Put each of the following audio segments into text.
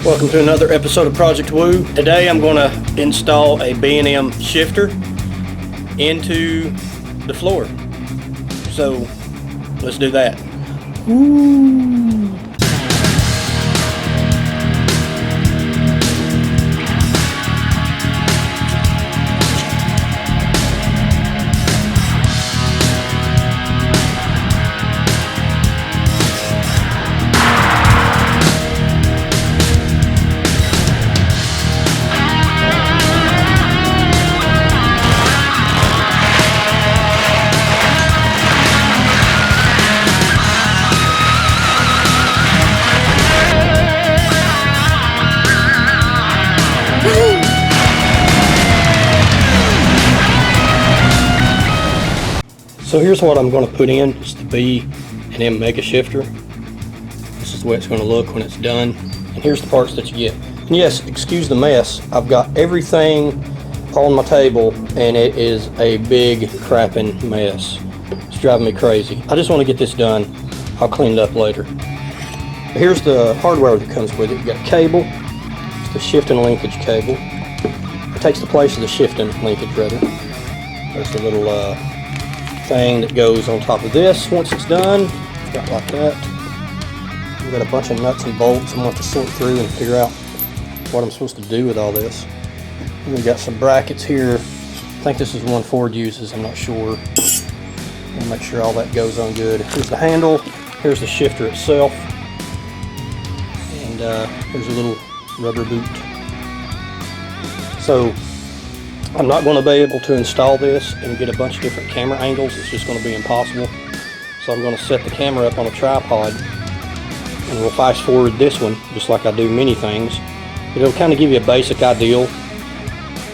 Welcome to another episode of Project Woo. Today I'm going to install a B&M shifter into the floor. So let's do that. Woo. So here's what I'm going to put in. It's the B&M Mega Shifter. This is the way it's going to look when it's done. And here's the parts that you get. And yes, excuse the mess. I've got everything on my table and it is a big crapping mess. It's driving me crazy. I just want to get this done. I'll clean it up later. Here's the hardware that comes with it. You got a cable. It's the shifting linkage cable. It takes the place of the shifting linkage rather. There's the little thing that goes on top of this once it's done. Got like that. We've got a bunch of nuts and bolts I'm going to have to sort through and figure out what I'm supposed to do with all this. And we've got some brackets here. I think this is one Ford uses, I'm not sure. I'll make sure all that goes on good. Here's the handle, here's the shifter itself, and here's a little rubber boot. So I'm not going to be able to install this and get a bunch of different camera angles. It's just going to be impossible. So I'm going to set the camera up on a tripod and we'll fast forward this one just like I do many things. It'll kind of give you a basic idea,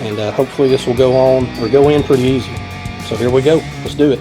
and hopefully this will go on or go in pretty easy. So here we go. Let's do it.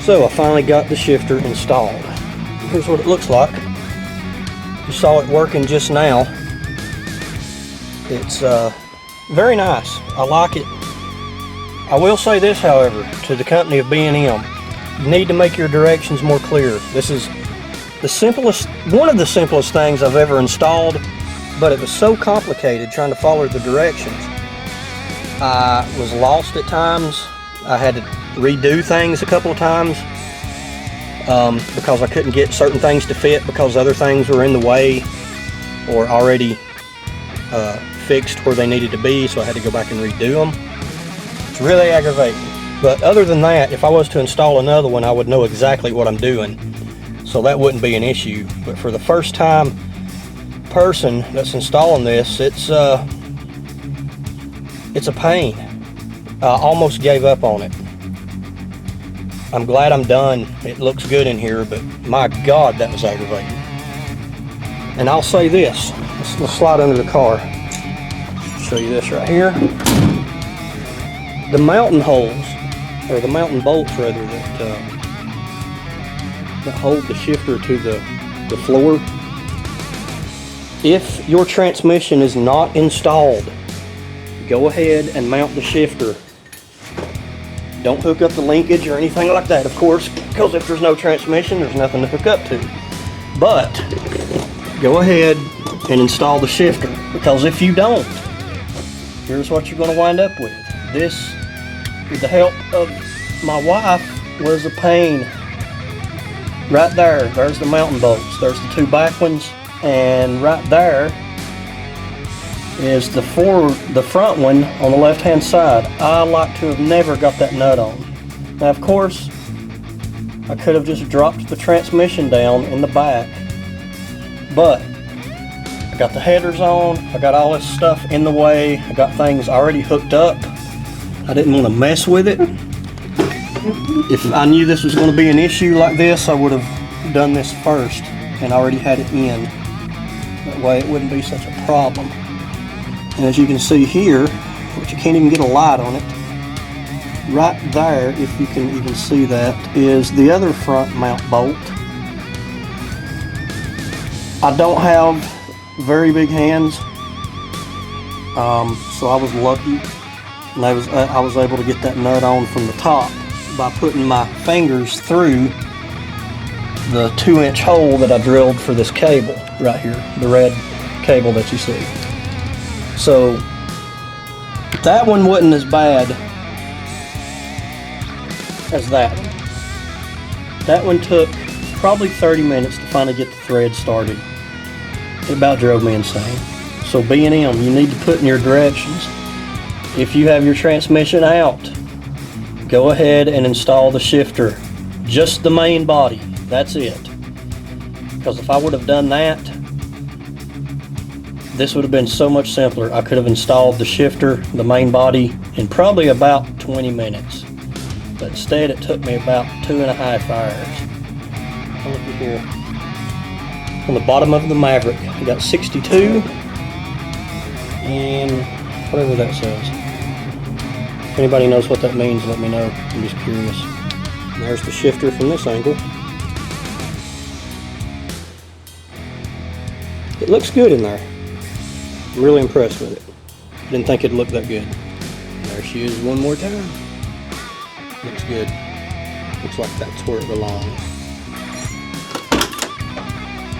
So I finally got the shifter installed. Here's what it looks like. You saw it working just now. It's very nice. I like it. I will say this, however, to the company of B&M, you need to make your directions more clear. This is the simplest, one of the simplest things I've ever installed, but it was so complicated trying to follow the directions. I was lost at times. I had to redo things a couple of times because I couldn't get certain things to fit because other things were in the way or already fixed where they needed to be, so I had to go back and redo them. It's really aggravating. But other than that, if I was to install another one, I would know exactly what I'm doing, so that wouldn't be an issue. But for the first time person that's installing this, it's a pain. I almost gave up on it. I'm glad I'm done. It looks good in here, but my God, that was aggravating. And I'll say this, let's slide under the car. Show you this right here. The mountain holes, or the mountain bolts rather, that hold the shifter to the floor. If your transmission is not installed, go ahead and mount the shifter. Don't hook up the linkage or anything like that, of course, because if there's no transmission, there's nothing to hook up to. But go ahead and install the shifter, because if you don't, here's what you're going to wind up with. This, with the help of my wife, was a pain. Right there's the mountain bolts. There's the two back ones, and right there is the front one on the left hand side. I like to have never got that nut on. Now of course I could have just dropped the transmission down in the back, but I got the headers on, I got all this stuff in the way, I got things already hooked up. I didn't want to mess with it. If I knew this was going to be an issue like this, I would have done this first and already had it in. That way it wouldn't be such a problem. And as you can see here, which you can't even get a light on it, right there, if you can even see that, is the other front mount bolt. I don't have very big hands, so I was lucky, and I was able to get that nut on from the top by putting my fingers through the 2-inch hole that I drilled for this cable right here, the red cable that you see. So that one wasn't as bad as that one. That one took probably 30 minutes to finally get the thread started. It about drove me insane. So B&M, you need to put in your directions. If you have your transmission out, go ahead and install the shifter. Just the main body, that's it. Because if I would have done that, this would have been so much simpler. I could have installed the shifter, the main body, in probably about 20 minutes. But instead it took me about 2.5 hours. Look at here. On the bottom of the Maverick, I got 62 and whatever that says. If anybody knows what that means, let me know. I'm just curious. And there's the shifter from this angle. It looks good in there. I'm really impressed with it. Didn't think it'd look that good. There she is one more time. Looks good. Looks like that's where it belongs.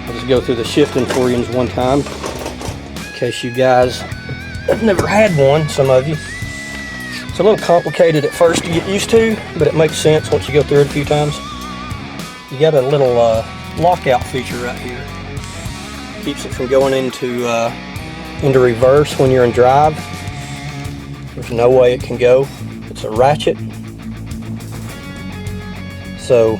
I'll just go through the shifting for you one time, in case you guys have never had one, some of you. It's a little complicated at first to get used to, but it makes sense once you go through it a few times. You got a little lockout feature right here. Keeps it from going into reverse when you're in drive. There's no way it can go. It's a ratchet. So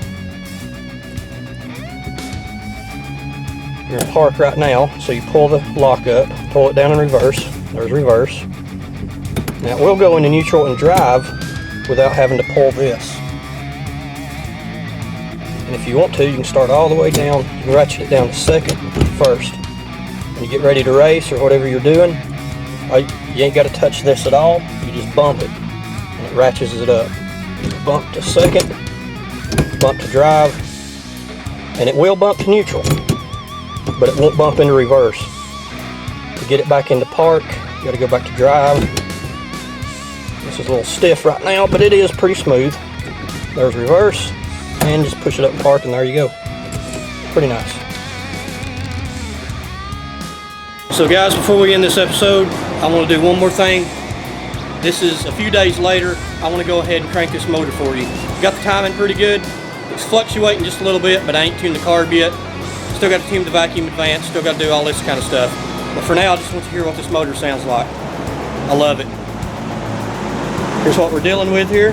you're in park right now, so you pull the lock up, pull it down in reverse. There's reverse. Now it will go into neutral and drive without having to pull this. And if you want to, you can start all the way down. You can ratchet it down to second first. When you get ready to race or whatever you're doing, you ain't got to touch this at all. You just bump it and it ratchets it up. Bump to second, bump to drive, and it will bump to neutral, but it won't bump into reverse. To get it back into park, you got to go back to drive. This is a little stiff right now, but it is pretty smooth. There's reverse, and just push it up in park, and there you go. Pretty nice. So guys, before we end this episode, I want to do one more thing. This is a few days later. I want to go ahead and crank this motor for you. Got the timing pretty good. It's fluctuating just a little bit, but I ain't tuned the carb yet. Still got to tune the vacuum advance, still got to do all this kind of stuff. But for now, I just want you to hear what this motor sounds like. I love it. Here's what we're dealing with here.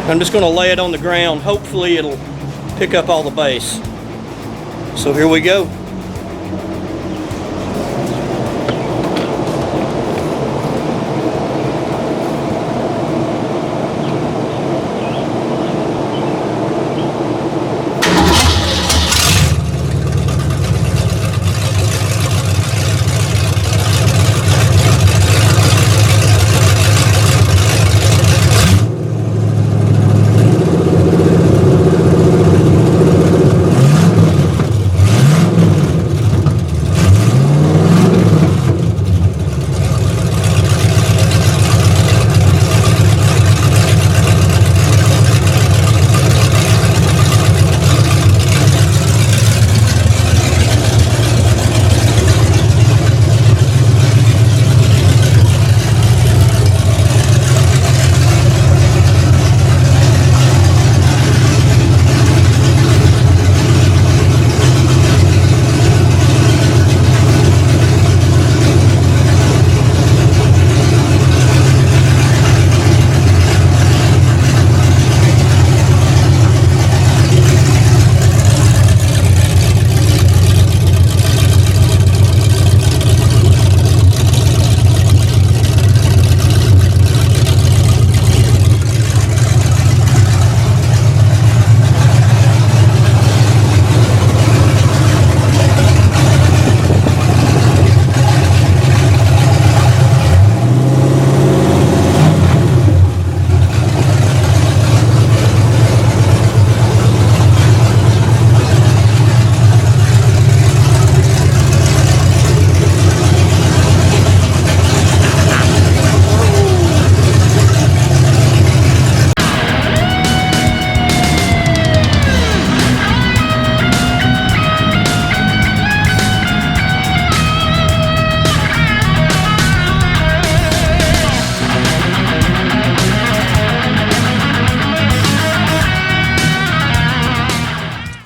I'm just going to lay it on the ground. Hopefully it'll pick up all the bass. So here we go.